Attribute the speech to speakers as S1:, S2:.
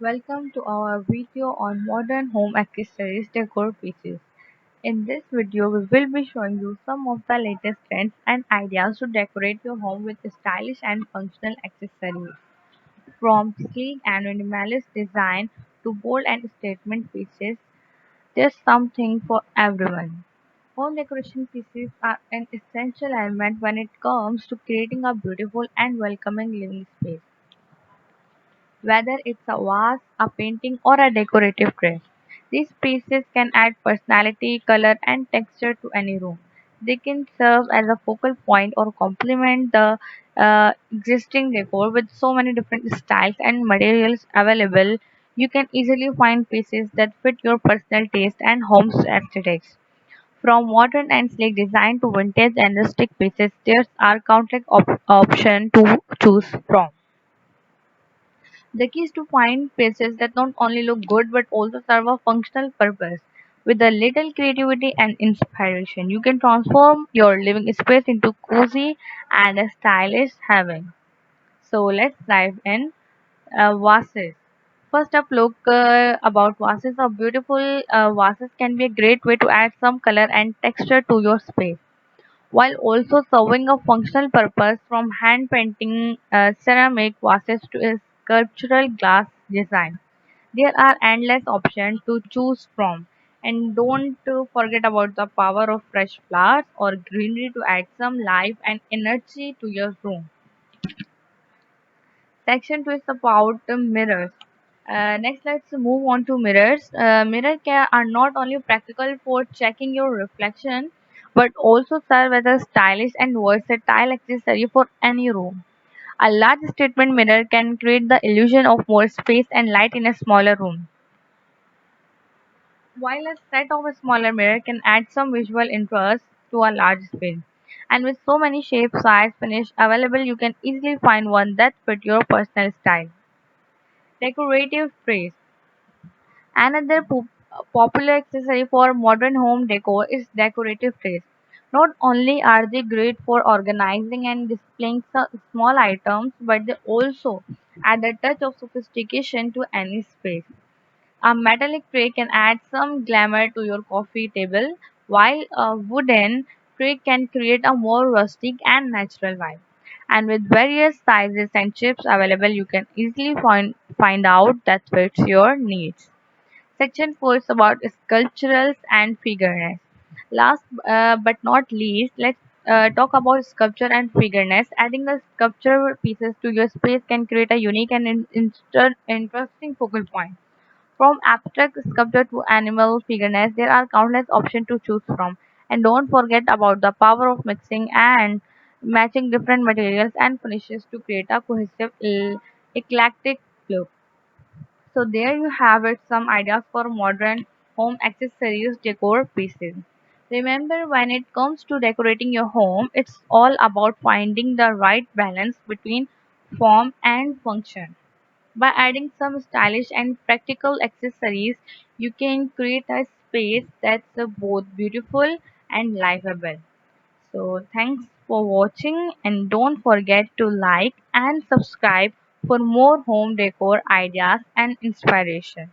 S1: Welcome to our video on modern home accessories decor pieces. In this video, we will be showing you some of the latest trends and ideas to decorate your home with stylish and functional accessories. From sleek and minimalist design to bold and statement pieces, there's something for everyone. Home decoration pieces are an essential element when it comes to creating a beautiful and welcoming living space. Whether it's a vase, a painting, or a decorative tray. These pieces can add personality, color, and texture to any room. They can serve as a focal point or complement the existing decor with so many different styles and materials available. You can easily find pieces that fit your personal taste and home's aesthetics. From modern and sleek design to vintage and rustic pieces, there are countless options to choose from. The key is to find pieces that not only look good but also serve a functional purpose. With a little creativity and inspiration, you can transform your living space into cozy and a stylish haven. So let's dive in. Vases. First up, look about vases. A beautiful vases can be a great way to add some color and texture to your space while also serving a functional purpose from hand painting ceramic vases to a sculptural glass design. There are endless options to choose from. And don't forget about the power of fresh flowers or greenery to add some life and energy to your room. Section 2 is about mirrors. Next, let's move on to mirrors. Are not only practical for checking your reflection, but also serve as a stylish and versatile accessory for any room. A large statement mirror can create the illusion of more space and light in a smaller room, while a set of a smaller mirror can add some visual interest to a large space. And with so many shapes, size, finish available, you can easily find one that fit your personal style. Decorative trays. Another popular accessory for modern home decor is decorative trays. Not only are they great for organizing and displaying small items, but they also add a touch of sophistication to any space. A metallic tray can add some glamour to your coffee table, while a wooden tray can create a more rustic and natural vibe. And with various sizes and shapes available, you can easily find out that fits your needs. Section 4 is about sculpturals and figureness. Last but not least, let's talk about sculpture and figureness. Adding the sculpture pieces to your space can create a unique and interesting focal point. From abstract sculpture to animal figureness, there are countless options to choose from. And don't forget about the power of mixing and matching different materials and finishes to create a cohesive, eclectic look. So there you have it, some ideas for modern home accessories decor pieces. Remember, when it comes to decorating your home, it's all about finding the right balance between form and function. By adding some stylish and practical accessories, you can create a space that's both beautiful and livable. So thanks for watching and don't forget to like and subscribe for more home decor ideas and inspiration.